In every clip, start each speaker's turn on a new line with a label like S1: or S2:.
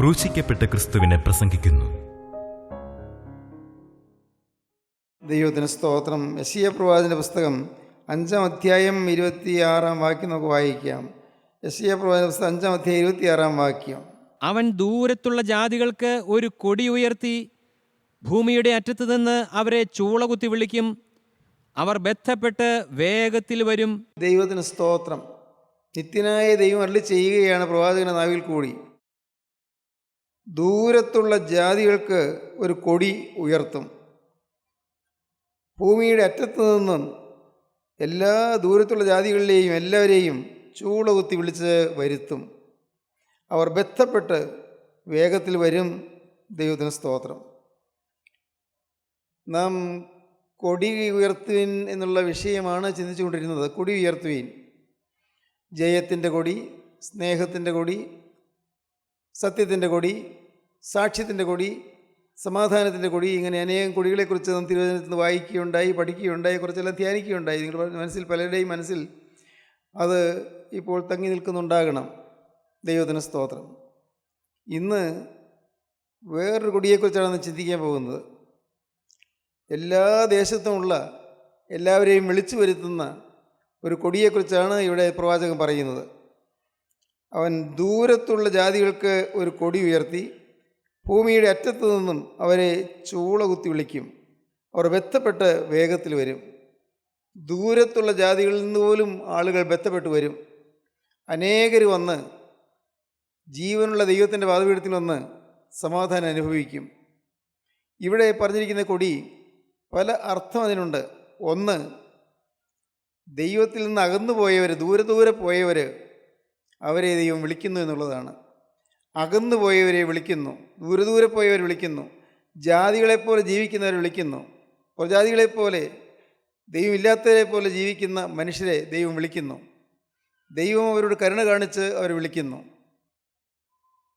S1: ക്രൂശിക്കപ്പെട്ട ക്രിസ്തുവിനെ പ്രസംഗിക്കുന്നു.
S2: ദൈവത്തിന് സ്തോത്രം. യെശയ്യാ പ്രവാചകന്റെ പുസ്തകം 5-ാം അധ്യായം 26-ാം വാക്യം നമുക്ക് വായിക്കാം. യെശയ്യാ പ്രവാചകന്റെ പുസ്തകം 5-ാം അധ്യായം 26-ാം വാക്യം.
S3: അവൻ ദൂരത്തുള്ള ജാതികൾക്ക് ഒരു കൊടി ഉയർത്തി ഭൂമിയുടെ അറ്റത്ത് നിന്ന് അവരെ ചൂളകുത്തി വിളിക്കും. അവർ ബദ്ധപ്പെട്ട് വേഗത്തിൽ വരും.
S2: ദൈവത്തിന് സ്തോത്രം. നിത്യനായ ദൈവം അരുളി ചെയ്യുകയാണ് പ്രവാചകന്റെ നാവിൽ കൂടി. ദൂരത്തുള്ള ജാതികൾക്ക് ഒരു കൊടി ഉയർത്തും. ഭൂമിയുടെ അറ്റത്ത് നിന്നും എല്ലാ ദൂരത്തുള്ള ജാതികളിലെയും എല്ലാവരെയും ചൂളകുത്തി വിളിച്ച് വരുത്തും. അവർ ബദ്ധപ്പെട്ട് വേഗത്തിൽ വരും. ദൈവത്തിന് സ്തോത്രം. നാം കൊടി ഉയർത്തുവിൻ എന്നുള്ള വിഷയമാണ് ചിന്തിച്ചുകൊണ്ടിരുന്നത്. കൊടി ഉയർത്തുവിൻ. ജയത്തിൻ്റെ കൊടി, സ്നേഹത്തിൻ്റെ കൊടി, സത്യത്തിൻ്റെ കൊടി, സാക്ഷ്യത്തിൻ്റെ കൊടി, സമാധാനത്തിൻ്റെ കൊടി, ഇങ്ങനെ അനേകം കൊടികളെക്കുറിച്ച് നാം തിരുവചനത്തിൽ നിന്ന് വായിക്കുകയുണ്ടായി, പഠിക്കുകയുണ്ടായി, കുറച്ചെല്ലാം ധ്യാനിക്കുകയുണ്ടായി. നിങ്ങളുടെ മനസ്സിൽ, പലരുടെയും മനസ്സിൽ അത് ഇപ്പോൾ തങ്ങി നിൽക്കുന്നുണ്ടാകണം. ദൈവത്തിന് സ്തോത്രം. ഇന്ന് വേറൊരു കൊടിയെക്കുറിച്ചാണ് നാം ചിന്തിക്കാൻ പോകുന്നത്. എല്ലാ ദേശത്തുമുള്ള എല്ലാവരെയും വിളിച്ചു വരുത്തുന്ന ഒരു കൊടിയെക്കുറിച്ചാണ് ഇവിടെ പ്രവാചകൻ പറയുന്നത്. അവൻ ദൂരത്തുള്ള ജാതികൾക്ക് ഒരു കൊടി ഉയർത്തി ഭൂമിയുടെ അറ്റത്തു നിന്നും അവരെ ചൂളകുത്തി വിളിക്കും. അവർ ബദ്ധപ്പെട്ട് വേഗത്തിൽ വരും. ദൂരത്തുള്ള ജാതികളിൽ നിന്ന് പോലും ആളുകൾ ബദ്ധപ്പെട്ട് വരും. അനേകർ വന്ന് ജീവനുള്ള ദൈവത്തിൻ്റെ പാദപീഠത്തിൽ വന്ന് സമാധാനം അനുഭവിക്കും. ഇവിടെ പറഞ്ഞിരിക്കുന്ന കൊടി പല അർത്ഥം അതിനുണ്ട്. ഒന്ന്, ദൈവത്തിൽ നിന്ന് അകന്നു പോയവർ, ദൂരെ പോയവർ, അവരെ ദൈവം വിളിക്കുന്നു എന്നുള്ളതാണ്. അകന്നു പോയവരെ വിളിക്കുന്നു, ദൂരെ പോയവർ വിളിക്കുന്നു, ജാതികളെപ്പോലെ ജീവിക്കുന്നവരെ വിളിക്കുന്നു, പ്രജാതികളെപ്പോലെ ദൈവമില്ലാത്തവരെ പോലെ ജീവിക്കുന്ന മനുഷ്യരെ ദൈവം വിളിക്കുന്നു. ദൈവം അവരോട് കരുണ കാണിച്ച് അവർ വിളിക്കുന്നു.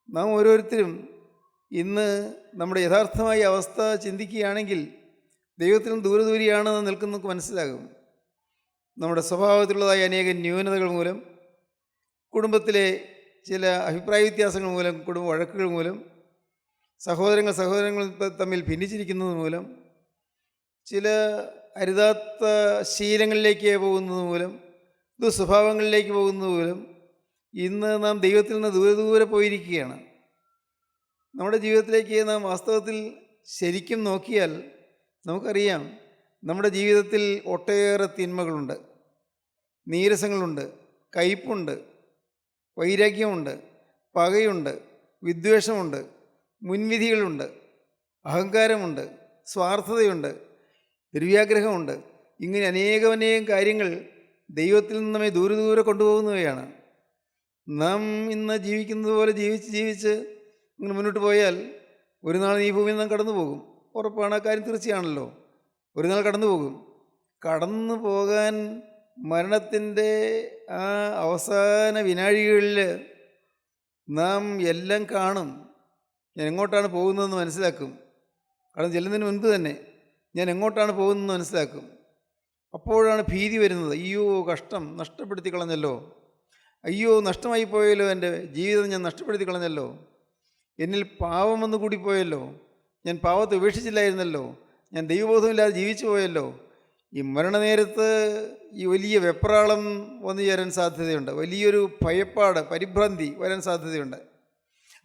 S2: നാം ഓരോരുത്തരും ഇന്ന് നമ്മുടെ യഥാർത്ഥമായ അവസ്ഥ ചിന്തിക്കുകയാണെങ്കിൽ ദൈവത്തിനും ദൂരെയാണെന്ന് നിൽക്കുന്നവർക്ക് മനസ്സിലാകും. നമ്മുടെ സ്വഭാവത്തിലുള്ളതായ അനേകം ന്യൂനതകൾ മൂലം, കുടുംബത്തിലെ ചില അഭിപ്രായ വ്യത്യാസങ്ങൾ മൂലം, കുടുംബ വഴക്കുകൾ മൂലം, സഹോദരങ്ങൾ തമ്മിൽ ഭിന്നിച്ചിരിക്കുന്നത് മൂലം, ചില അരുതാത്ത ശീലങ്ങളിലേക്ക് പോകുന്നത് മൂലം, ദുസ്വഭാവങ്ങളിലേക്ക് പോകുന്നത് മൂലം ഇന്ന് നാം ദൈവത്തിൽ നിന്ന് ദൂരെ പോയിരിക്കുകയാണ്. നമ്മുടെ ജീവിതത്തിലേക്ക് നാം വാസ്തവത്തിൽ ശരിക്കും നോക്കിയാൽ നമുക്കറിയാം, നമ്മുടെ ജീവിതത്തിൽ ഒട്ടേറെ തിന്മകളുണ്ട്, നീരസങ്ങളുണ്ട്, കയ്പുണ്ട്, വൈരാഗ്യമുണ്ട്, പകയുണ്ട്, വിദ്വേഷമുണ്ട്, മുൻവിധികളുണ്ട്, അഹങ്കാരമുണ്ട്, സ്വാർത്ഥതയുണ്ട്, ദുര്യാഗ്രഹമുണ്ട്. ഇങ്ങനെ അനേകം കാര്യങ്ങൾ ദൈവത്തിൽ നിന്ന് നമ്മെ ദൂരെ കൊണ്ടുപോകുന്നവയാണ്. നാം ഇന്ന് ജീവിക്കുന്നത് പോലെ ജീവിച്ച് ഇങ്ങനെ മുന്നോട്ട് പോയാൽ ഒരു നാൾ ഈ ഭൂമിയിൽ നാം കടന്നു പോകും. ഉറപ്പാണ്, ആ കാര്യം തീർച്ചയാണല്ലോ. ഒരു നാൾ കടന്നു പോകും. കടന്നു പോകാൻ മരണത്തിൻ്റെ ആ അവസാന വിനാഴികളിൽ നാം എല്ലാം കാണും. ഞാൻ എങ്ങോട്ടാണ് പോകുന്നതെന്ന് മനസ്സിലാക്കും. കടന്നു ചെല്ലുന്നതിന് മുൻപ് തന്നെ ഞാൻ എങ്ങോട്ടാണ് പോകുന്നതെന്ന് മനസ്സിലാക്കും. അപ്പോഴാണ് ഭീതി വരുന്നത്. അയ്യോ, കഷ്ടം, നഷ്ടപ്പെടുത്തി കളഞ്ഞല്ലോ. അയ്യോ, നഷ്ടമായി പോയല്ലോ, എൻ്റെ ജീവിതം ഞാൻ നഷ്ടപ്പെടുത്തി കളഞ്ഞല്ലോ. എന്നിൽ പാപം വന്നു കൂടിപ്പോയല്ലോ. ഞാൻ പാപത്തെ ഉപേക്ഷിച്ചില്ലായിരുന്നല്ലോ. ഞാൻ ദൈവബോധമില്ലാതെ ജീവിച്ചു പോയല്ലോ. ഈ മരണനേരത്ത് ഈ വലിയ വെപ്രാളം വന്നു ചേരാൻ സാധ്യതയുണ്ട്. വലിയൊരു ഭയപ്പാട്, പരിഭ്രാന്തി വരാൻ സാധ്യതയുണ്ട്.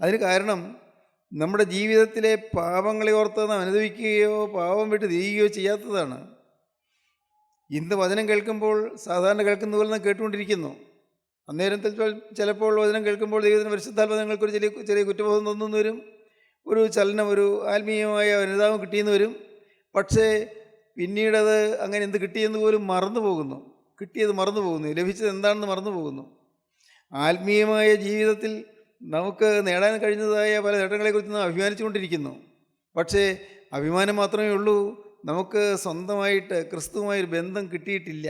S2: അതിന് കാരണം നമ്മുടെ ജീവിതത്തിലെ പാപങ്ങളെ ഓർത്ത് നാം അനുഭവിക്കുകയോ പാപം വിട്ട് തിരിയുകയോ ചെയ്യാത്തതാണ്. ഇന്ന് വചനം കേൾക്കുമ്പോൾ സാധാരണ കേൾക്കുന്ന പോലെ നാം കേട്ടുകൊണ്ടിരിക്കുന്നു. അന്നേരത്തിൽ ചിലപ്പോൾ വചനം കേൾക്കുമ്പോൾ ദൈവത്തിന് പരിശുദ്ധാത്മാ നിങ്ങൾക്കൊരു ചെറിയ കുറ്റബോധം തോന്നുന്നു വരും, ഒരു ചലനം, ഒരു ആത്മീയമായ അനുതാപം കിട്ടിയെന്ന് വരും. പക്ഷേ പിന്നീടത് അങ്ങനെ എന്ത് കിട്ടിയെന്ന് പോലും മറന്നു പോകുന്നു. കിട്ടിയത് മറന്നു പോകുന്നു, ലഭിച്ചത് എന്താണെന്ന് മറന്നു പോകുന്നു. ആത്മീയമായ ജീവിതത്തിൽ നമുക്ക് നേടാൻ കഴിഞ്ഞതായ പല നേട്ടങ്ങളെക്കുറിച്ച് നാം അഭിമാനിച്ചുകൊണ്ടിരിക്കുന്നു. പക്ഷേ അഭിമാനം മാത്രമേ ഉള്ളൂ, നമുക്ക് സ്വന്തമായിട്ട് ക്രിസ്തുവുമായൊരു ബന്ധം കിട്ടിയിട്ടില്ല.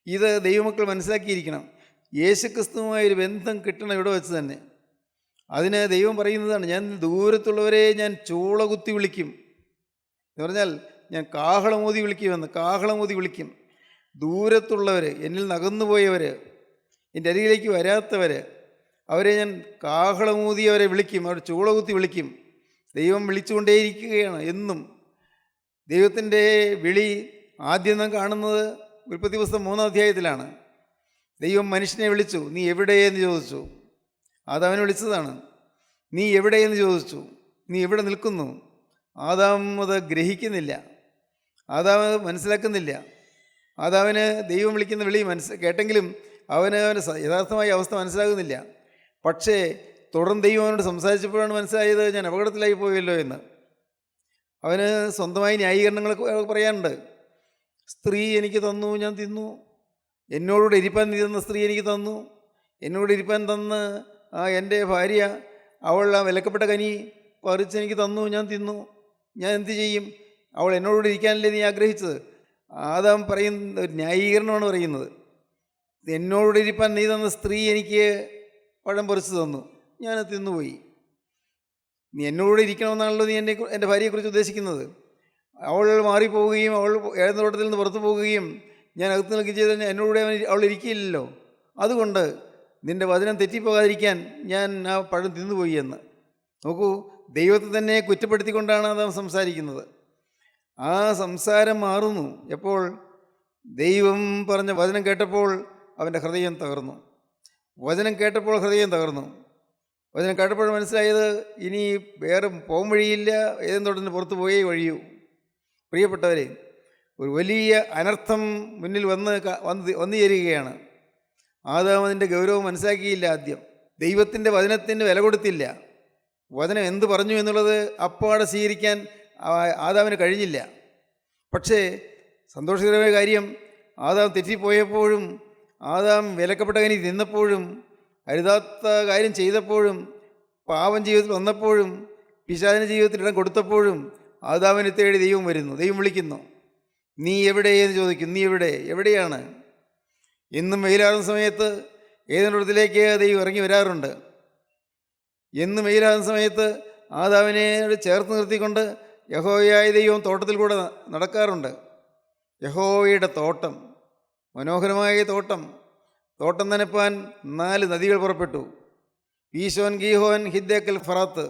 S2: ഇത് ദൈവമക്കൾ മനസ്സിലാക്കിയിരിക്കണം. യേശു ക്രിസ്തുവുമായൊരു ബന്ധം കിട്ടണം ഇവിടെ വെച്ച് തന്നെ. അതിന് ദൈവം പറയുന്നതാണ്, ഞാൻ ദൂരത്തുള്ളവരെ ഞാൻ ചൂളകുത്തി വിളിക്കും എന്ന് പറഞ്ഞാൽ ഞാൻ കാഹളമൂതി വിളിക്കും. ദൂരത്തുള്ളവർ, എന്നിൽ നകന്നുപോയവർ, എൻ്റെ അരികിലേക്ക് വരാത്തവർ, അവരെ ഞാൻ കാഹളമൂതി അവരെ വിളിക്കും, അവർ ചൂളകുത്തി വിളിക്കും. ദൈവം വിളിച്ചുകൊണ്ടേയിരിക്കുകയാണ് എന്നും. ദൈവത്തിൻ്റെ വിളി ആദ്യം നാം കാണുന്നത് ഉൽപ്പത്തി പുസ്തകം 3-ാം അധ്യായത്തിലാണ്. ദൈവം മനുഷ്യനെ വിളിച്ചു. നീ എവിടെയെന്ന് ചോദിച്ചു. ആദാമിനെ വിളിച്ചതാണ്. നീ എവിടെയെന്ന് ചോദിച്ചു. നീ എവിടെ നിൽക്കുന്നു? ആദാം അത് ഗ്രഹിക്കുന്നില്ല, ആദാം അത് മനസ്സിലാക്കുന്നില്ല. ആദാമിന് ദൈവം വിളിക്കുന്ന വിളി കേട്ടെങ്കിലും അവന് യഥാർത്ഥമായ അവസ്ഥ മനസ്സിലാകുന്നില്ല. പക്ഷേ തുടർന്ന് ദൈവം അവനോട് സംസാരിച്ചപ്പോഴാണ് മനസ്സിലായത്, ഞാൻ അപകടത്തിലായി പോയല്ലോ എന്ന്. അവന് സ്വന്തമായി ന്യായീകരണങ്ങളൊക്കെ പറയാനുണ്ട്. സ്ത്രീ എനിക്ക് തന്നു, ഞാൻ തിന്നു. എന്നോടുകൂടെ ഇരിപ്പാൻ നീ തന്ന സ്ത്രീ എനിക്ക് തന്നു. എന്നോട് ഇരിപ്പാൻ തന്ന് എൻ്റെ ഭാര്യ അവൾ ആ വിലക്കപ്പെട്ട കനി പറിച്ച് എനിക്ക് തന്നു, ഞാൻ തിന്നു. ഞാൻ എന്ത് ചെയ്യും? അവൾ എന്നോടുകൂടെ ഇരിക്കാനല്ലേ നീ ആഗ്രഹിച്ചത്? ആദാം പറയുന്ന ഒരു ന്യായീകരണമാണ് പറയുന്നത്. എന്നോടുകൂടെ ഇരിപ്പാൻ നീ തന്ന സ്ത്രീ എനിക്ക് പഴം പറിച്ച് തന്നു, ഞാൻ തിന്നുപോയി. നീ എന്നോടുകൂടെ ഇരിക്കണമെന്നാണല്ലോ നീ എൻ്റെ ഭാര്യയെക്കുറിച്ച് ഉദ്ദേശിക്കുന്നത്. അവൾ മാറിപ്പോവുകയും അവൾ തോട്ടത്തിൽ നിന്ന് പുറത്തു പോവുകയും ഞാൻ അകത്ത് നിൽക്കുകയും ചെയ്താൽ എന്നോടുകൂടെ അവൾ ഇരിക്കില്ലല്ലോ. അതുകൊണ്ട് നിൻ്റെ വചനം തെറ്റിപ്പോകാതിരിക്കാൻ ഞാൻ ആ പഴം തിന്നുപോയി എന്ന്. നോക്കൂ, ദൈവത്തെ തന്നെ കുറ്റപ്പെടുത്തിക്കൊണ്ടാണ് അത് സംസാരിക്കുന്നത്. ആ സംസാരം മാറുന്നു എപ്പോൾ? ദൈവം പറഞ്ഞ വചനം കേട്ടപ്പോൾ അവൻ്റെ ഹൃദയം തകർന്നു. വചനം കേട്ടപ്പോൾ ഹൃദയം തകർന്നു. വചനം കേട്ടപ്പോൾ മനസ്സിലായത് ഇനി വേറെ പോകാൻ വഴിയില്ല, ഏതെങ്കിലും തോട്ടത്തിന് പുറത്ത് പോയേ വഴിയൂ. പ്രിയപ്പെട്ടവരെ, ഒരു വലിയ അനർത്ഥം മുന്നിൽ വന്നു ചേരുകയാണ്. ആദാം അതിൻ്റെ ഗൗരവം മനസ്സിലാക്കിയില്ല. ആദ്യം ദൈവത്തിൻ്റെ വചനത്തിന് വില കൊടുത്തില്ല. വചനം എന്ത് പറഞ്ഞു എന്നുള്ളത് അപ്പാടെ സ്വീകരിക്കാൻ ആദാമിന് കഴിഞ്ഞില്ല. പക്ഷേ സന്തോഷകരമായ കാര്യം, ആദാം തെറ്റിപ്പോയപ്പോഴും ആദാം വിലക്കപ്പെട്ട കനി തിന്നപ്പോഴും അരുതാത്ത കാര്യം ചെയ്തപ്പോഴും പാപം ജീവിതത്തിൽ വന്നപ്പോഴും പിശാചിൻ്റെ ജീവിതത്തിൽ ഇടം കൊടുത്തപ്പോഴും ആദാമിനെ തേടി ദൈവം വരുന്നു. ദൈവം വിളിക്കുന്നു. നീ എവിടെയെന്ന് ചോദിക്കും. നീ എവിടെയാണ്? എന്നും വെയിലാറുന്ന സമയത്ത് ഏതെങ്കിലുമിടത്തിലേക്ക് ദൈവം ഇറങ്ങി വരാറുണ്ട്. എന്നും വെയിലാകുന്ന സമയത്ത് ആദാമിനെ ചേർത്ത് നിർത്തിക്കൊണ്ട് യഹോവയായ ദൈവം തോട്ടത്തിൽ കൂടെ നടക്കാറുണ്ട്. യഹോവയുടെ തോട്ടം, മനോഹരമായ തോട്ടം. തോട്ടം നനപ്പാൻ 4 നദികൾ പുറപ്പെട്ടു. ഈശോൻ, ഗീഹോൻ, ഹിദ്ദേക്കൽ, ഫറാത്ത്.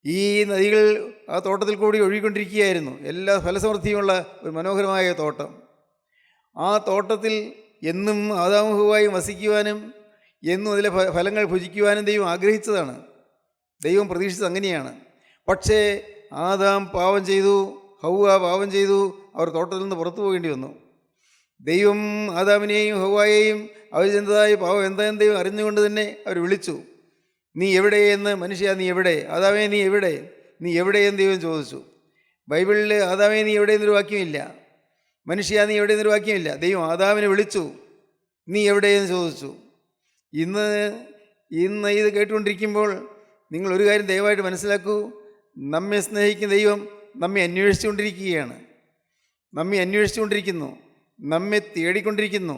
S2: ഈ നദികൾ ആ തോട്ടത്തിൽ കൂടി ഒഴുകിക്കൊണ്ടിരിക്കുകയായിരുന്നു. എല്ലാ ഫലസമൃദ്ധിയുമുള്ള ഒരു മനോഹരമായ തോട്ടം. ആ തോട്ടത്തിൽ എന്നും ആദാമും ഹവ്വായും വസിക്കുവാനും എന്നും അതിലെ ഫലങ്ങൾ ഭുജിക്കുവാനും ദൈവം ആഗ്രഹിച്ചതാണ്. ദൈവം പ്രതീക്ഷിച്ചത് അങ്ങനെയാണ്. പക്ഷേ ആദാം പാപം ചെയ്തു, ഹവ്വ പാപം ചെയ്തു. അവർ തോട്ടത്തിൽ നിന്ന് പുറത്തു പോകേണ്ടി വന്നു. ദൈവം ആദാമിനെയും ഹവ്വായെയും അവർ ചെന്നതായ പാപം എന്താണെന്ന് ദൈവം അറിഞ്ഞുകൊണ്ട് തന്നെ അവർ വിളിച്ചു. നീ എവിടെയെന്ന്? മനുഷ്യ നീ എവിടെ? ആദാമേ നീ എവിടെ? നീ എവിടെയെന്ന് ദൈവം ചോദിച്ചു. ബൈബിളിൽ ആദാമേ നീ എവിടെയെന്നൊരു വാക്യമില്ല, മനുഷ്യ നീ എവിടെയെന്നൊരു വാക്യമില്ല. ദൈവം ആദാമിനെ വിളിച്ചു, നീ എവിടെയെന്ന് ചോദിച്ചു. ഇന്ന് ഇത് കേട്ടുകൊണ്ടിരിക്കുമ്പോൾ നിങ്ങൾ ഒരു കാര്യം ദയവായിട്ട് മനസ്സിലാക്കൂ. നമ്മെ സ്നേഹിക്കുന്ന ദൈവം നമ്മെ അന്വേഷിച്ചുകൊണ്ടിരിക്കുകയാണ്. നമ്മെ അന്വേഷിച്ചുകൊണ്ടിരിക്കുന്നു, നമ്മെ തേടിക്കൊണ്ടിരിക്കുന്നു.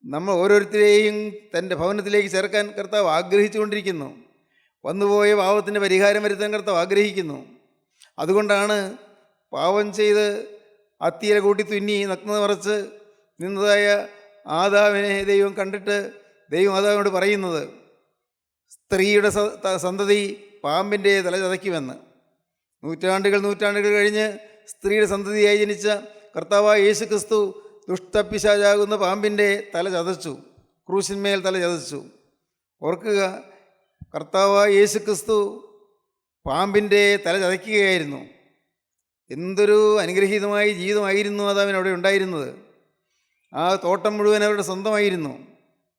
S2: നമ്മൾ ഓരോരുത്തരെയും തൻ്റെ ഭവനത്തിലേക്ക് ചേർക്കാൻ കർത്താവ് ആഗ്രഹിച്ചുകൊണ്ടിരിക്കുന്നു. വന്നുപോയ പാപത്തിൻ്റെ പരിഹാരം വരുത്താൻ കർത്താവ് ആഗ്രഹിക്കുന്നു. അതുകൊണ്ടാണ് പാപം ചെയ്ത് അത്തിയില കൂട്ടി തുന്നി നഗ്നത മറച്ച് നിന്നതായ ആദാമിനെ ദൈവം കണ്ടിട്ട് ദൈവം ആദാമിനോട് പറയുന്നത്, സ്ത്രീയുടെ സന്തതി പാമ്പിൻ്റെ തല ചതയ്ക്കുമെന്ന്. നൂറ്റാണ്ടുകൾ കഴിഞ്ഞ് സ്ത്രീയുടെ സന്തതിയായി ജനിച്ച കർത്താവായ യേശു ക്രിസ്തു ദുഷ്ടപിശാചാകുന്ന പാമ്പിൻ്റെ തല ചതച്ചു, ക്രൂശിന്മേൽ തല ചതച്ചു. ഓർക്കുക, കർത്താവായ യേശു ക്രിസ്തു പാമ്പിൻ്റെ തല ചതയ്ക്കുകയായിരുന്നു. എന്തൊരു അനുഗ്രഹീതമായ ജീവിതമായിരുന്നു ആദാമിനവിടെ ഉണ്ടായിരുന്നത്. ആ തോട്ടം മുഴുവൻ അവരുടെ സ്വന്തമായിരുന്നു.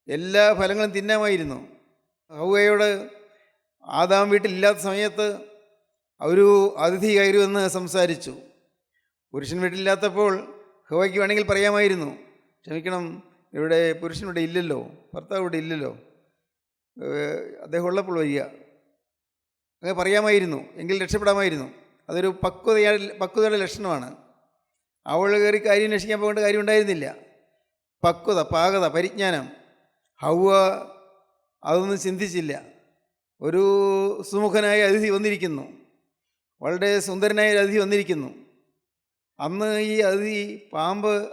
S2: എല്ലാ ഫലങ്ങളും തിന്നാമായിരുന്നു. ഹവ്വയോട് ആദാം വീട്ടിലില്ലാത്ത സമയത്ത് ഒരു അതിഥി കയറുമെന്ന് സംസാരിച്ചു. പുരുഷൻ വീട്ടിലില്ലാത്തപ്പോൾ ഹവ്വയ്ക്ക് വേണമെങ്കിൽ പറയാമായിരുന്നു, ക്ഷമിക്കണം, ഇവിടെ പുരുഷനിവിടെ ഇല്ലല്ലോ, ഭർത്താവ് ഇവിടെ ഇല്ലല്ലോ, അദ്ദേഹം ഉള്ളപ്പോൾ വരിക, അങ്ങനെ പറയാമായിരുന്നു. എങ്കിൽ രക്ഷപ്പെടാമായിരുന്നു. അതൊരു പക്വതയുടെ ലക്ഷണമാണ്. അവൾ കയറി കാര്യം അന്വേഷിക്കാൻ പോകേണ്ട കാര്യം ഉണ്ടായിരുന്നില്ല. പക്വത, പാകത, പരിജ്ഞാനം. ഹവ്വ അതൊന്നും ചിന്തിച്ചില്ല. ഒരു സുമുഖനായ അതിഥി വന്നിരിക്കുന്നു, വളരെ സുന്ദരനായ ഒരു അതിഥി വന്നിരിക്കുന്നു. അന്ന് ഈ അതിഥി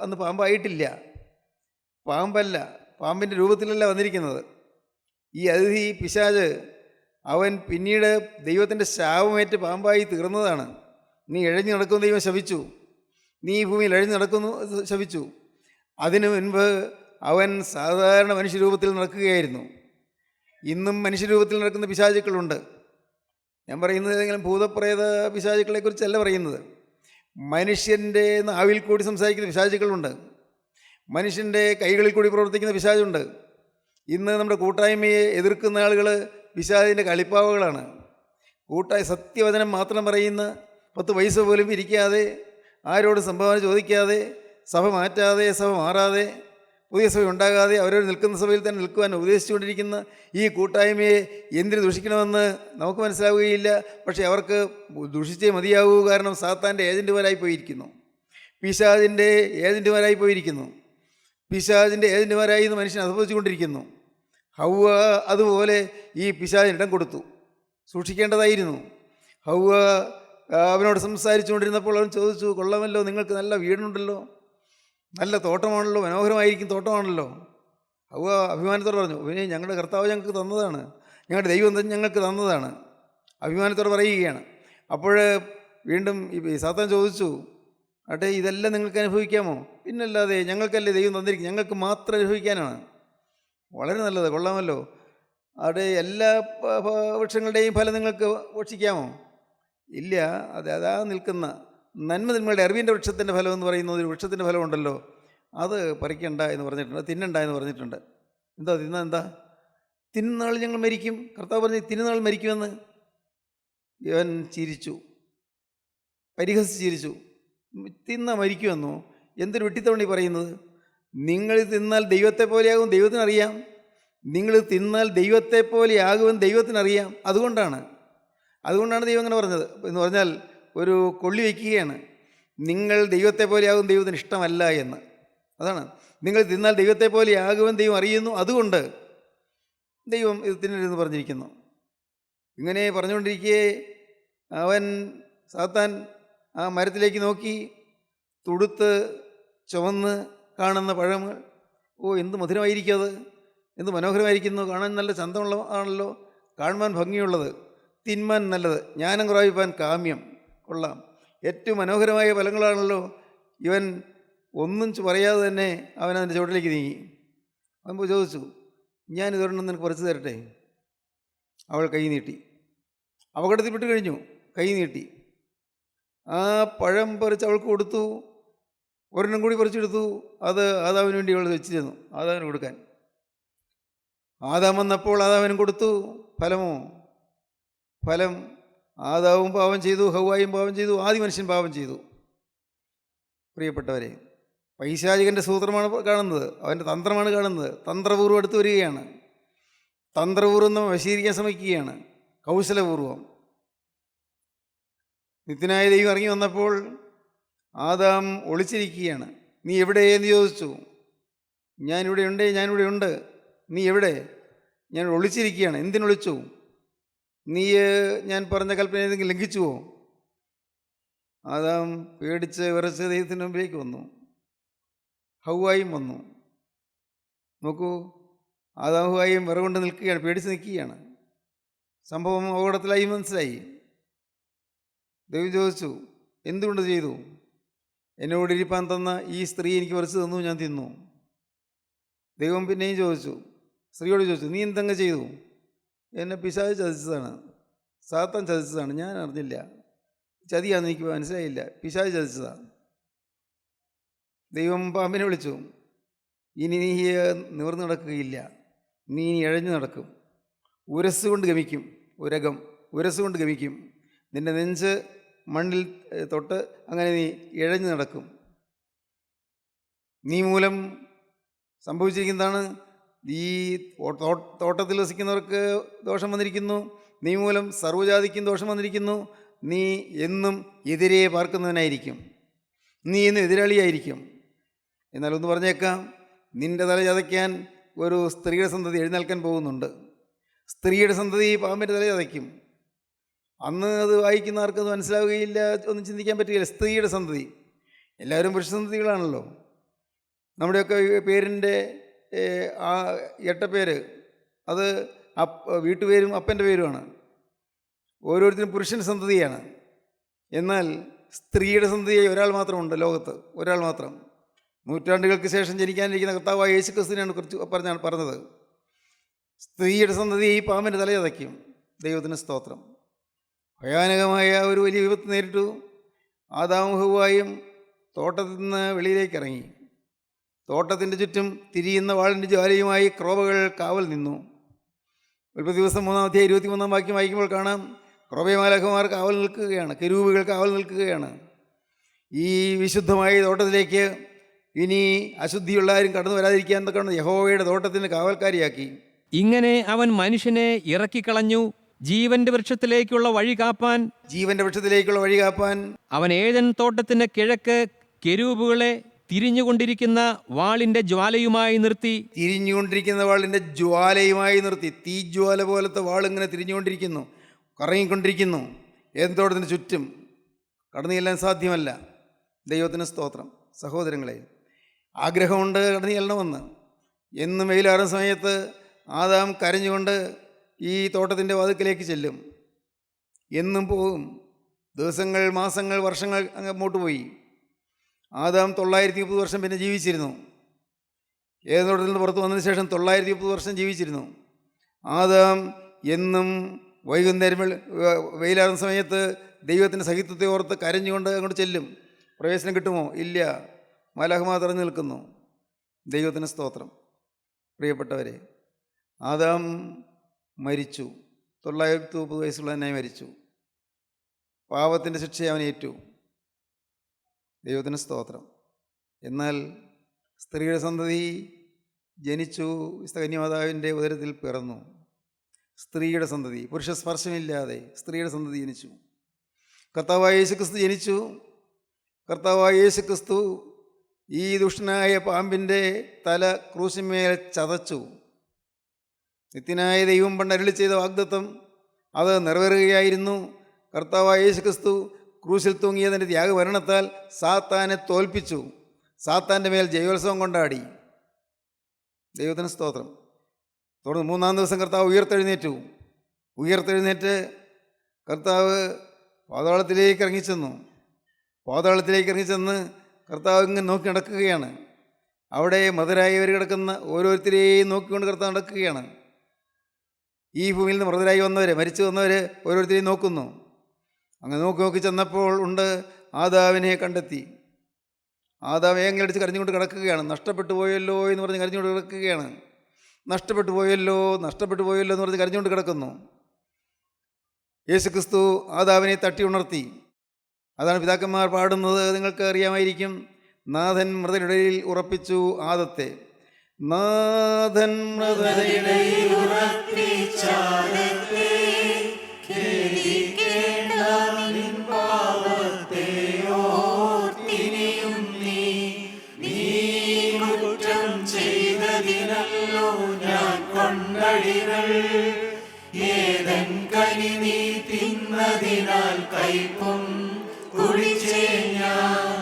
S2: അന്ന് പാമ്പായിട്ടില്ല, പാമ്പല്ല, പാമ്പിൻ്റെ രൂപത്തിലല്ല വന്നിരിക്കുന്നത്. ഈ അതിഥി പിശാച് അവൻ പിന്നീട് ദൈവത്തിൻ്റെ ശാപമേറ്റ് പാമ്പായി തീർന്നതാണ്. നീ എഴഞ്ഞു നടക്കുന്ന ദൈവം ശപിച്ചു, നീ ഈ ഭൂമിയിൽ എഴഞ്ഞു നടക്കുന്നു ശപിച്ചു. അതിനു മുൻപ് അവൻ സാധാരണ മനുഷ്യരൂപത്തിൽ നടക്കുകയായിരുന്നു. ഇന്നും മനുഷ്യരൂപത്തിൽ നടക്കുന്ന പിശാചുക്കളുണ്ട്. ഞാൻ പറയുന്നത് ഏതെങ്കിലും ഭൂതപ്രേത പിശാചുക്കളെക്കുറിച്ചല്ല പറയുന്നത്. മനുഷ്യൻ്റെ നാവിൽ കൂടി സംസാരിക്കുന്ന പിശാചുക്കളുണ്ട്, മനുഷ്യൻ്റെ കൈകളിൽ കൂടി പ്രവർത്തിക്കുന്ന പിശാചുണ്ട്. ഇന്ന് നമ്മുടെ കൂട്ടായ്മയെ എതിർക്കുന്ന ആളുകൾ പിശാചിൻ്റെ കളിപ്പാവകളാണ്. സത്യവചനം മാത്രം പറയുന്ന 10 പൈസ പോലും ഇരിക്കാതെ, ആരോട് സംഭാവന ചോദിക്കാതെ, സഭ മാറ്റാതെ, സഭ മാറാതെ, പുതിയ സഭ ഉണ്ടാകാതെ അവരോട് നിൽക്കുന്ന സഭയിൽ തന്നെ നിൽക്കുവാൻ ഉപദേശിച്ചുകൊണ്ടിരിക്കുന്ന ഈ കൂട്ടായ്മയെ എന്തിനു ദുഷിക്കണമെന്ന് നമുക്ക് മനസ്സിലാവുകയില്ല. പക്ഷേ അവർക്ക് ദുഷിച്ചേ മതിയാവൂ. കാരണം സാത്താൻ്റെ ഏജൻറ്റുമാരായി പോയിരിക്കുന്നു, പിശാചിൻ്റെ ഏജൻറ്റുമാരായി പോയിരിക്കുന്നു. പിശാചിൻ്റെ ഏജൻറ്റുമാരായി ഇന്ന് മനുഷ്യൻ അധപ്പതിച്ചുകൊണ്ടിരിക്കുന്നു. ഹൗവ അതുപോലെ ഈ പിശാചിന് ഇടം കൊടുത്തു. സൂക്ഷിക്കേണ്ടതായിരുന്നു. ഹൗവ അവനോട് സംസാരിച്ചുകൊണ്ടിരുന്നപ്പോൾ അവൻ ചോദിച്ചു, കൊള്ളാമല്ലോ, നിങ്ങൾക്ക് നല്ല വീടുണ്ടല്ലോ, നല്ല തോട്ടമാണല്ലോ, മനോഹരമായിരിക്കും തോട്ടമാണല്ലോ. ഹൗവ അഭിമാനത്തോടെ പറഞ്ഞു, പിന്നെ ഞങ്ങളുടെ കർത്താവ് ഞങ്ങൾക്ക് തന്നതാണ്, ഞങ്ങളുടെ ദൈവം ഞങ്ങൾക്ക് തന്നതാണ്. അഭിമാനത്തോടെ പറയുകയാണ്. അപ്പോൾ വീണ്ടും ഈ സാത്താൻ ചോദിച്ചു, അട്ടെ ഇതെല്ലാം നിങ്ങൾക്ക് അനുഭവിക്കാമോ? പിന്നല്ലാതെ, ഞങ്ങൾക്കല്ലേ ദൈവം തന്നിരിക്കും, ഞങ്ങൾക്ക് മാത്രം അനുഭവിക്കാനാണ്. വളരെ നല്ലത്, കൊള്ളാമല്ലോ. അവിടെ എല്ലാ വൃക്ഷങ്ങളുടെയും ഫലം നിങ്ങൾക്ക് ഭക്ഷിക്കാമോ? ഇല്ല, അതാ നിൽക്കുന്ന നന്മ തിന്മകളുടെ അറിവിൻ്റെ വൃക്ഷത്തിൻ്റെ ഫലം എന്ന് പറയുന്ന ഒരു വൃക്ഷത്തിൻ്റെ ഫലമുണ്ടല്ലോ, അത് പറിക്കണ്ട എന്ന് പറഞ്ഞിട്ടുണ്ട്, തിന്നണ്ട എന്ന് പറഞ്ഞിട്ടുണ്ട്. എന്താ തിന്നാൾ ഞങ്ങൾ മരിക്കും, കർത്താവ് പറഞ്ഞ് തിന്നുനാൾ മരിക്കുമെന്ന്. ഇവൻ ചിരിച്ചു, പരിഹസിച്ച് ചിരിച്ചു. മരിക്കുമെന്നോ? എന്തൊരു വെട്ടിത്തവണി പറയുന്നത്. നിങ്ങൾ തിന്നാൽ ദൈവത്തെ പോലെയാകും, ദൈവത്തിനറിയാം. നിങ്ങൾ തിന്നാൽ ദൈവത്തെ പോലെയാകുമെന്ന് ദൈവത്തിനറിയാം. അതുകൊണ്ടാണ് ദൈവം അങ്ങനെ പറഞ്ഞത്. എന്ന് പറഞ്ഞാൽ ഒരു കൊള്ളി വയ്ക്കുകയാണ്, നിങ്ങൾ ദൈവത്തെ പോലെയാകും ദൈവത്തിന് ഇഷ്ടമല്ല എന്ന്. അതാണ്, നിങ്ങൾ തിന്നാൽ ദൈവത്തെ പോലെയാകുമെന്ന് ദൈവം അറിയുന്നു, അതുകൊണ്ട് ദൈവം ഇത് തിന്നരുതെന്ന് പറഞ്ഞിരിക്കുന്നു. ഇങ്ങനെ പറഞ്ഞുകൊണ്ടിരിക്കെ സാത്താൻ ആ മരത്തിലേക്ക് നോക്കി, തുടുത്ത് ചുവന്ന് കാണുന്ന പഴങ്ങൾ, എന്ത് മധുരമായിരിക്കും അത്, എന്ത് മനോഹരമായിരിക്കുന്നു, കാണാൻ നല്ല ചന്തമുള്ള ആണല്ലോ, കാണുവാൻ ഭംഗിയുള്ളത്, തിന്മാൻ നല്ലത്, ജ്ഞാനം പ്രാപിപ്പാൻ കാമ്യം. കൊള്ളാം, ഏറ്റവും മനോഹരമായ ഫലങ്ങളാണല്ലോ. ഇവൻ ഒന്നും പറയാതെ തന്നെ അവൻ അതിൻ്റെ ചുവട്ടിലേക്ക് നീങ്ങി. അവൻ ചോദിച്ചു, ഞാനിതൊരെണ്ണം നിനക്ക് പറിച്ചു തരട്ടെ? അവൾ കൈ നീട്ടി. അപകടത്തിൽപ്പെട്ട് കഴിഞ്ഞു, കൈ നീട്ടി. ആ പഴം പറിച്ച് അവൾക്ക് കൊടുത്തു. ഒരെണ്ണം കൂടി പറിച്ചെടുത്തു. അത് ആദാമിന് വേണ്ടി അവൾ വെച്ചിരുന്നു, ആദാമിന് കൊടുക്കാൻ. ആദാം വന്നപ്പോൾ ആദാമിനും കൊടുത്തു. ഫലം ആദാവും പാപം ചെയ്തു, ഹൗവായും പാപം ചെയ്തു, ആദ്യ മനുഷ്യൻ പാപം ചെയ്തു. പ്രിയപ്പെട്ടവരെ, പൈശാചികൻ്റെ സൂത്രമാണ് കാണുന്നത്, അവൻ്റെ തന്ത്രമാണ് കാണുന്നത്. തന്ത്രപൂർവ്വം എടുത്തു വരികയാണ്, തന്ത്രപൂർവ്വം നമ്മൾ വശീകരിക്കാൻ ശ്രമിക്കുകയാണ്, കൗശലപൂർവ്വം. നിത്യനായ ദൈവം ഇറങ്ങി വന്നപ്പോൾ ആദാം ഒളിച്ചിരിക്കുകയാണ്. നീ എവിടെയെന്ന് ചോദിച്ചു. ഞാനിവിടെ ഉണ്ട്. നീ എവിടെ? ഞാൻ ഒളിച്ചിരിക്കുകയാണ്. എന്തിനൊളിച്ചു? നീ ഞാൻ പറഞ്ഞ കൽപ്പന ഏതെങ്കിലും ലംഘിച്ചുവോ? ആദാം പേടിച്ച് വിറച്ച് ദൈവത്തിൻ്റെ മുമ്പിലേക്ക് വന്നു. ഹൗവായും വന്നു. നോക്കൂ, ആദാം ഹൗവായും വിറകൊണ്ട് നിൽക്കുകയാണ്, പേടിച്ച് നിൽക്കുകയാണ്. സംഭവം അപകടത്തിലായി മനസ്സിലായി. ദൈവം ചോദിച്ചു, എന്തുകൊണ്ട് ചെയ്തു? എന്നോടിരിപ്പാൻ തന്ന ഈ സ്ത്രീ എനിക്ക് പറിച്ചു തന്നു, ഞാൻ തിന്നു. ദൈവം പിന്നെയും ചോദിച്ചു, സ്ത്രീയോട് ചോദിച്ചു, നീ എന്തെങ്കിലും ചെയ്തു? എന്നെ പിശാച് ചതിച്ചതാണ്, സാത്താൻ ചതിച്ചതാണ്, ഞാൻ അറിഞ്ഞില്ല. ചതിയാണെന്ന് എനിക്ക് മനസ്സിലായില്ല, പിശാച് ചതിച്ചതാണ്. ദൈവം പാമ്പിനെ വിളിച്ചു, ഇനി നീ നിവർന്നു നടക്കുകയില്ല, നീ ഇനി ഇഴഞ്ഞു നടക്കും, ഉരസ്സുകൊണ്ട് ഗമിക്കും, ഉരസ്സുകൊണ്ട് ഗമിക്കും, നിൻ്റെ നെഞ്ച് മണ്ണിൽ തൊട്ട് അങ്ങനെ നീ ഇഴഞ്ഞു നടക്കും. നീ മൂലം സംഭവിച്ചിരിക്കുന്നതാണ്, ഈ തോട്ടത്തിൽ വസിക്കുന്നവർക്ക് ദോഷം വന്നിരിക്കുന്നു, നീ മൂലം സർവ്വജാതിക്കും ദോഷം വന്നിരിക്കുന്നു. നീ എന്നും എതിരെ പാർക്കുന്നവനായിരിക്കും, നീ എന്നും എതിരാളിയായിരിക്കും. എന്നാൽ ഒന്ന് പറഞ്ഞേക്കാം, നിൻ്റെ തല ചതയ്ക്കാൻ ഒരു സ്ത്രീയുടെ സന്തതി എഴുന്നേൽക്കാൻ പോകുന്നുണ്ട്. സ്ത്രീയുടെ സന്തതി പാമ്പിൻ്റെ തല ചതയ്ക്കും. അന്ന് അത് വായിക്കുന്ന ആർക്കത് മനസ്സിലാവുകയില്ല, ഒന്നും ചിന്തിക്കാൻ പറ്റുകയില്ല. സ്ത്രീയുടെ സന്തതി, എല്ലാവരും പുരുഷസന്തതികളാണല്ലോ. നമ്മുടെയൊക്കെ പേരിൻ്റെ ആ 8 പേര് അത് വീട്ടുപേരും അപ്പൻ്റെ പേരുമാണ്. ഓരോരുത്തരും പുരുഷൻ സന്തതിയാണ്. എന്നാൽ സ്ത്രീയുടെ സന്തതിയായി ഒരാൾ മാത്രമുണ്ട് ലോകത്ത്, ഒരാൾ മാത്രം. നൂറ്റാണ്ടുകൾക്ക് ശേഷം ജനിക്കാനിരിക്കുന്ന കർത്താവായ യേശുക്രിസ്തുവിനെയാണ് കുറിച്ച് പറഞ്ഞത്. സ്ത്രീയുടെ സന്തതി ഈ പാമ്പിൻ്റെ തലയതയ്ക്കും. ദൈവത്തിന് സ്തോത്രം. ഭയാനകമായ ഒരു വലിയ വിപത്ത് നേരിട്ടു. ആദാമും ഹവ്വായും തോട്ടത്തിൽ നിന്ന് വെളിയിലേക്ക് ഇറങ്ങി. തോട്ടത്തിൻ്റെ ചുറ്റും തിരിയുന്ന വാളിൻ്റെ ജ്വാലയുമായി ക്രോബകൾ കാവൽ നിന്നു. ഉൽപ്പത്തി ദിവസം 3-ാം അധ്യായം 23-ാം വാക്യം വായിക്കുമ്പോൾ കാണാം, ക്രോബമാലാഖമാർ കാവൽ നിൽക്കുകയാണ്, കെരൂബുകൾ കാവൽ നിൽക്കുകയാണ്. ഈ വിശുദ്ധമായ തോട്ടത്തിലേക്ക് ഇനി അശുദ്ധിയുള്ള ആരും കടന്നു വരാതിരിക്കാൻ എന്നൊക്കെ യഹോവയുടെ തോട്ടത്തിന് കാവൽക്കാരിയാക്കി.
S3: ഇങ്ങനെ അവൻ മനുഷ്യനെ ഇറക്കിക്കളഞ്ഞു. ജീവന്റെ വൃക്ഷത്തിലേക്കുള്ള വഴി കാപ്പാൻ അവൻ ഏദൻ തോട്ടത്തിന് കിഴക്ക് കെരൂബുകളെ തിരിഞ്ഞുകൊണ്ടിരിക്കുന്ന വാളിന്റെ ജ്വാലയുമായി നിർത്തി.
S2: തീജ്വാല പോലത്തെ വാളിങ്ങനെ തിരിഞ്ഞുകൊണ്ടിരിക്കുന്നു, കറങ്ങിക്കൊണ്ടിരിക്കുന്നു. ഏദൻ തോട്ടത്തിന് ചുറ്റും കടന്നു ചെല്ലാൻ സാധ്യമല്ല. ദൈവത്തിന് സ്തോത്രം. സഹോദരങ്ങളെ, ആഗ്രഹമുണ്ട് കടന്നു ചെല്ലണമെന്ന്. എന്നും വെയിലാറുന്ന സമയത്ത് ആദാം കരഞ്ഞുകൊണ്ട് ഈ തോട്ടത്തിൻ്റെ വാതിക്കലേക്ക് ചെല്ലും. എന്നും പോകും. ദിവസങ്ങൾ, മാസങ്ങൾ, വർഷങ്ങൾ അങ്ങോട്ട് പോയി. ആദാം 930 വർഷം പിന്നെ ജീവിച്ചിരുന്നു. ഏദൻ തോട്ടത്തിൽ നിന്ന് പുറത്ത് വന്നതിന് ശേഷം 930 വർഷം ജീവിച്ചിരുന്നു. ആദാം എന്നും വൈകുന്നേരം വെയിലാറുന്ന സമയത്ത് ദൈവത്തിൻ്റെ സഹിത്വത്തെ ഓർത്ത് കരഞ്ഞുകൊണ്ട് അങ്ങോട്ട് ചെല്ലും. പ്രവേശനം കിട്ടുമോ? ഇല്ല. മാലാഖമാർ തടഞ്ഞു നിൽക്കുന്നു. ദൈവത്തിന് സ്തോത്രം. പ്രിയപ്പെട്ടവരെ, ആദാം മരിച്ചു. 930 വയസ്സുള്ള തന്നെ മരിച്ചു. പാപത്തിൻ്റെ ശിക്ഷ അവൻ ഏറ്റു. ദൈവത്തിന് സ്തോത്രം. എന്നാൽ സ്ത്രീയുടെ സന്തതി ജനിച്ചു. കന്യമാതാവിൻ്റെ ഉദരത്തിൽ പിറന്നു. സ്ത്രീയുടെ സന്തതി, പുരുഷ സ്പർശമില്ലാതെ സ്ത്രീയുടെ സന്തതി ജനിച്ചു. കർത്താവായ യേശുക്രിസ്തു ജനിച്ചു. കർത്താവായ യേശുക്രിസ്തു ഈ ദുഷ്ടനായ പാമ്പിൻ്റെ തല ക്രൂശിന്മേൽ ചതച്ചു. നിത്യനായ ദൈവം പണ്ട് അരുളി ചെയ്ത വാഗ്ദത്തം അത് നിറവേറുകയായിരുന്നു. കർത്താവായ യേശുക്രിസ്തു ക്രൂശിൽ തൂങ്ങിയതിൻ്റെ ത്യാഗമരണത്താൽ സാത്താനെ തോൽപ്പിച്ചു. സാത്താൻ്റെ മേൽ ജയോത്സവം കൊണ്ടാടി. ദൈവത്തിന് സ്തോത്രം. തുടർന്ന് 3-ാം ദിവസം കർത്താവ് ഉയർത്തെഴുന്നേറ്റ് കർത്താവ് പാതാളത്തിലേക്ക് ഇറങ്ങിച്ചെന്ന് കർത്താവ് ഇങ്ങനെ നോക്കി നടക്കുകയാണ്. അവിടെ മൃതരായവർ കിടക്കുന്ന ഓരോരുത്തരെയും നോക്കിക്കൊണ്ട് കർത്താവ് നടക്കുകയാണ്. ഈ ഭൂമിയിൽ നിന്ന് മൃതരായി വന്നവർ, മരിച്ചു വന്നവർ ഓരോരുത്തരെയും നോക്കുന്നു. അങ്ങനെ നോക്കി ചെന്നപ്പോൾ ഉണ്ട്, ആദാവിനെ കണ്ടെത്തി. ആദാം ഏങ്ങലടിച്ച് കരഞ്ഞുകൊണ്ട് കിടക്കുകയാണ്. നഷ്ടപ്പെട്ടു പോയല്ലോ എന്ന് പറഞ്ഞ് കരഞ്ഞുകൊണ്ട് കിടക്കുകയാണ്. നഷ്ടപ്പെട്ടു പോയല്ലോ എന്ന് പറഞ്ഞ് കരഞ്ഞുകൊണ്ട് കിടക്കുന്നു. യേശുക്രിസ്തു ആദാവിനെ തട്ടി ഉണർത്തി. അതാണ് പിതാക്കന്മാർ പാടുന്നത്, നിങ്ങൾക്ക് അറിയാമായിരിക്കും. നാഥൻ മൃതരുടയിൽ ഉറപ്പിച്ചു ആദത്തെ. നാഥൻ മൃതരുടയിൽ ഉറപ്പിച്ചാദത്തെ,
S4: ഏതൻ കനി നീ തിന്നതിനാൽ കൈപ്പും കുടിച്ചേ ഞാൻ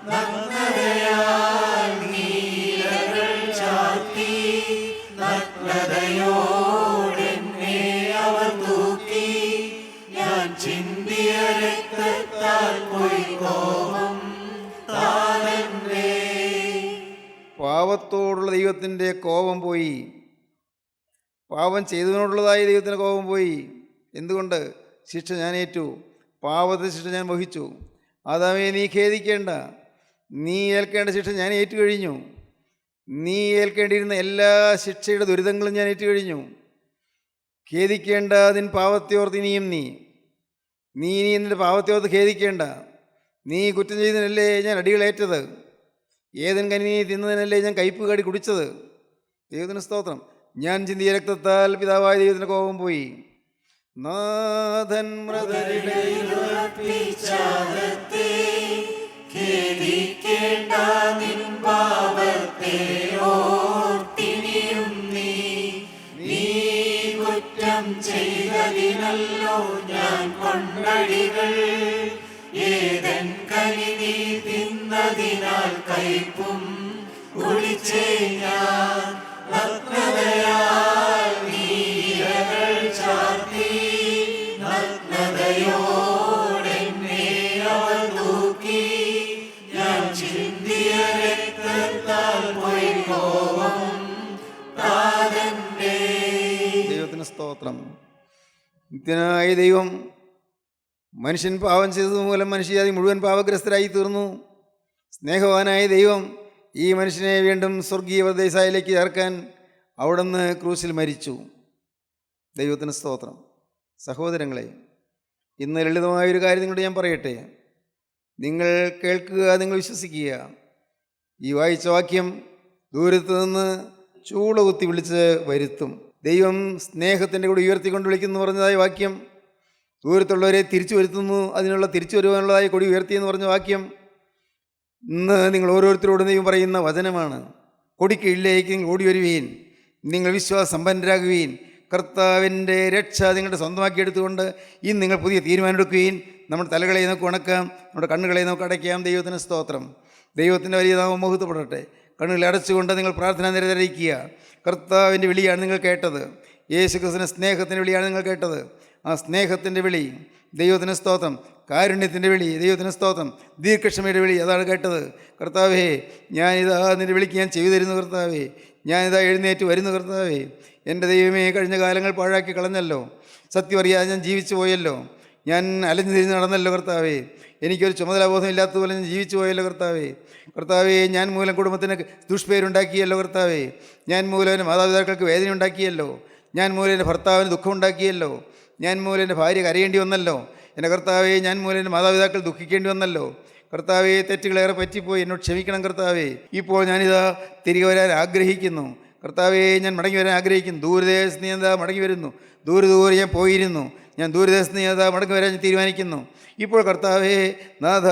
S4: നഗ്നതയാൽ നീലകൾ ചാർത്തി, നഗ്നതയോടെന്നെ അവർ തൂക്കി, ഞാൻ ചിന്തിയ രക്തത്താൽ കോപം താനെന്നെ.
S2: പാവത്തോടുള്ള ദൈവത്തിൻ്റെ കോപം പോയി. പാപം ചെയ്തതിനോടുള്ളതായ ദൈവത്തിൻ്റെ കോപം പോയി. എന്തുകൊണ്ട്? ശിക്ഷ ഞാൻ ഏറ്റു. പാപത്തെ ശിക്ഷ ഞാൻ വഹിച്ചു. ആദാമേ, നീ ഖേദിക്കേണ്ട. നീ ഏൽക്കേണ്ട ശിക്ഷ ഞാൻ ഏറ്റുകഴിഞ്ഞു. നീ ഏൽക്കേണ്ടിയിരുന്ന എല്ലാ ശിക്ഷയുടെ ദുരിതങ്ങളും ഞാൻ ഏറ്റുകഴിഞ്ഞു. ഖേദിക്കേണ്ട നിൻ പാപത്തെയോർത്ത് ഇനിയും നീ നിൻ്റെ പാപത്തെയോർത്ത് ഖേദിക്കേണ്ട. നീ കുറ്റം ചെയ്തതിനല്ലേ ഞാൻ അടികളേറ്റത്. ഏതൻ കനി നീ തിന്നതിനല്ലേ ഞാൻ കയ്പ് കാടി കുടിച്ചത്. ദൈവത്തിന് സ്തോത്രം. ഞാൻ ചിന്തിയ രക്തത്താൽ പിതാവായ ദൈവത്തിൻ്റെ കോപം പോയി. നാഥൻ മൃതരുടയിൽ ഉറപ്പിച്ചാദത്തെ,
S4: ഖേദിക്കേണ്ട നിൻ പാപത്തെ ഓർത്തിനിയും നീ കുറ്റം ചെയ്തതിനല്ലോ ഞാൻ കൊണ്ടടികൾ. ഏതൻ കനി നീ തിന്നതിനാൽ കൈപ്പും കുടിച്ചേ ഞാൻ നഗ്നതയാൽ നീലകൾ കോപം താതന്റെ.
S2: ദൈവത്തിന് സ്തോത്രം. നിത്യനായ ദൈവം മനുഷ്യൻ പാപം ചെയ്തത് മൂലം മനുഷ്യജാതി മുഴുവൻ പാപഗ്രസ്തരായി തീർന്നു. സ്നേഹവാനായ ദൈവം ഈ മനുഷ്യനെ വീണ്ടും സ്വർഗീയ പ്രദേശയിലേക്ക് ചേർക്കാൻ അവിടുന്ന് ക്രൂശിൽ മരിച്ചു. ദൈവത്തിന് സ്തോത്രം. സഹോദരങ്ങളെ, ഇന്ന് ലളിതമായൊരു കാര്യം നിങ്ങളോട് ഞാൻ പറയട്ടെ. നിങ്ങൾ കേൾക്കുക, നിങ്ങൾ വിശ്വസിക്കുക. ഈ വായിച്ച വാക്യം ദൂരത്ത് നിന്ന് ചൂള കുത്തി വിളിച്ച് വരുത്തും. ദൈവം സ്നേഹത്തിൻ്റെ കൂടെ ഉയർത്തിക്കൊണ്ട് വിളിക്കുന്നു പറഞ്ഞതായ വാക്യം ദൂരത്തുള്ളവരെ തിരിച്ചു വരുത്തുന്നു. അതിനുള്ള തിരിച്ചു വരുവാനുള്ളതായ കൊടി ഉയർത്തിയെന്ന് പറഞ്ഞ വാക്യം ഇന്ന് നിങ്ങൾ ഓരോരുത്തരോടും ദൈവം പറയുന്ന വചനമാണ്. കൊടിക്കീഴിലേക്ക് നിങ്ങൾ ഓടി വരുവീൻ, നിങ്ങൾ വിശ്വാസമ്പന്നരാകുവീൻ, കർത്താവിൻ്റെ രക്ഷ നിങ്ങളുടെ സ്വന്തമാക്കിയെടുത്തുകൊണ്ട് ഇന്ന് നിങ്ങൾ പുതിയ തീരുമാനമെടുക്കുകയും നമ്മുടെ തലകളെ നമുക്ക് ഉണക്കാം, നമ്മുടെ കണ്ണുകളെ നമുക്ക് അടയ്ക്കാം. ദൈവത്തിന് സ്തോത്രം. ദൈവത്തിൻ്റെ വലിയ നാമം മഹത്വപ്പെടട്ടെ. കണ്ണുകളെ അടച്ചുകൊണ്ട് നിങ്ങൾ പ്രാർത്ഥന നിരതരിക്കുക. കർത്താവിൻ്റെ വിളിയാണ് നിങ്ങൾ കേട്ടത്. യേശുക്രിസ്തുവിൻ്റെ സ്നേഹത്തിൻ്റെ വിളിയാണ് നിങ്ങൾ കേട്ടത്. ആ സ്നേഹത്തിൻ്റെ വിളി, ദൈവത്തിന് സ്തോത്രം. കാരുണ്യത്തിൻ്റെ വിളി, ദൈവത്തിന് സ്തോത്രം. ദീർഘക്ഷമയുടെ വിളി, അതാണ് കേട്ടത്. കർത്താവേ, ഞാനിതാ നിൻ്റെ വിളിക്ക് ഞാൻ ചെയ്തു തരുന്നു. കർത്താവേ, ഞാനിതാ എഴുന്നേറ്റ് വരുന്നു. കർത്താവേ, എൻ്റെ ദൈവമേ, കഴിഞ്ഞ കാലങ്ങൾ പാഴാക്കി കളഞ്ഞല്ലോ. സത്യം അറിയാതെ ഞാൻ ജീവിച്ചു പോയല്ലോ. ഞാൻ അലഞ്ഞു തിരിഞ്ഞ് നടന്നല്ലോ. കർത്താവേ, എനിക്കൊരു ചുമതലാബോധം ഇല്ലാത്തതുപോലെ ഞാൻ ജീവിച്ചു പോയല്ലോ. കർത്താവേ, കർത്താവേ, ഞാൻ മൂലം കുടുംബത്തിന് ദുഷ്പേരുണ്ടാക്കിയല്ലോ. കർത്താവേ, ഞാൻ മൂലം എൻ്റെ മാതാപിതാക്കൾക്ക് വേദന ഉണ്ടാക്കിയല്ലോ. ഞാൻ മൂലം എൻ്റെ ഭർത്താവിന് ദുഃഖം ഉണ്ടാക്കിയല്ലോ. ഞാൻ മൂലം എൻ്റെ ഭാര്യ കരയേണ്ടി വന്നല്ലോ. എൻ്റെ കർത്താവേ, ഞാൻ മൂലം എൻ്റെ മാതാപിതാക്കൾ ദുഃഖിക്കേണ്ടി വന്നല്ലോ. കർത്താവേ, തെറ്റുകളേറെ പറ്റിപ്പോയി, എന്നോട് ക്ഷമിക്കണം. കർത്താവേ, ഇപ്പോൾ ഞാനിതാ തിരികെ വരാൻ ആഗ്രഹിക്കുന്നു. കർത്താവേ, ഞാൻ മടങ്ങി വരാൻ ആഗ്രഹിക്കുന്നു. ദൂരദേശത്ത് നീ എന്താ മടങ്ങി വരുന്നു. ദൂരെ ഞാൻ പോയിരുന്നു. ഞാൻ ദൂരദേശത്ത് നീ എന്താ മടങ്ങി വരാൻ ഞാൻ തീരുമാനിക്കുന്നു. ഇപ്പോൾ കർത്താവേ, നാഥ,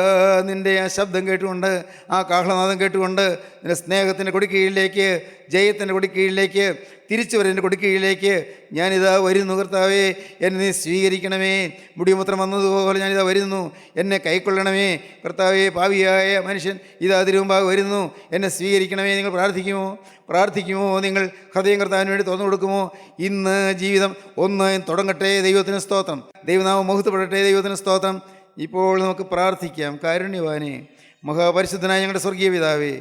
S2: നിൻ്റെ ആ ശബ്ദം കേട്ടുകൊണ്ട്, ആ കാഹളനാദം കേട്ടുകൊണ്ട് നിൻ്റെ സ്നേഹത്തിൻ്റെ കൊടിക്കീഴിലേക്ക്, ജയത്തിൻ്റെ കൊടിക്കീഴിലേക്ക്, തിരിച്ചു വരൻ്റെ കൊടിക്കീഴിലേക്ക് ഞാനിതാ വരുന്നു. കർത്താവേ, എന്നെ നീ സ്വീകരിക്കണമേ. മുടിമുത്രം വന്നതുപോലെ ഞാനിതാ വരുന്നു. എന്നെ കൈക്കൊള്ളണമേ. കർത്താവേ, പാപിയായ മനുഷ്യൻ ഇതാ തിരുമുമ്പാകെ വരുന്നു. എന്നെ സ്വീകരിക്കണമേ. നിങ്ങൾ പ്രാർത്ഥിക്കുമോ? നിങ്ങൾ ഹൃദയം കർത്താവിന് വേണ്ടി തുറന്നു കൊടുക്കുമോ? ഇന്ന് ജീവിതം ഒന്ന് തുടങ്ങട്ടെ. ദൈവത്തിന് സ്തോത്രം. ദൈവനാമം മഹത്വപ്പെടട്ടെ. ദൈവത്തിന് സ്തോത്രം. ഇപ്പോൾ നമുക്ക് പ്രാർത്ഥിക്കാം. കാരുണ്യവാനേ, മഹാപരിശുദ്ധനായ ഞങ്ങളുടെ സ്വർഗീയ പിതാവേ,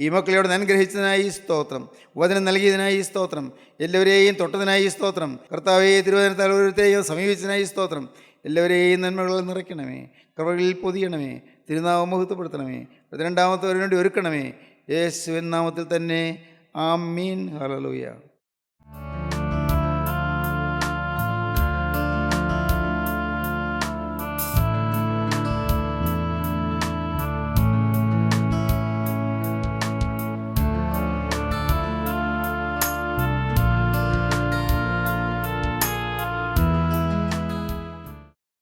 S2: ഈ മക്കളെയോട് അനുഗ്രഹിച്ചതിനായി സ്തോത്രം. വചനം നൽകിയതിനായി സ്തോത്രം. എല്ലാവരെയും തൊട്ടതിനായി സ്തോത്രം. കർത്താവേ, തിരുവചനത്താൽ ഓരോരുത്തരെയും സമീപിച്ചതിനായി സ്തോത്രം. എല്ലാവരെയും നന്മകൾ നിറയ്ക്കണമേ, കൃപകളിൽ പൊതിയണമേ, തിരുനാമം മഹത്വപ്പെടുത്തണമേ, രണ്ടാമത്തെ വേണ്ടി ഒരുക്കണമേ. യേശുവിൻ നാമത്തിൽ തന്നെ. ആമീൻ. ഹല്ലേലൂയ.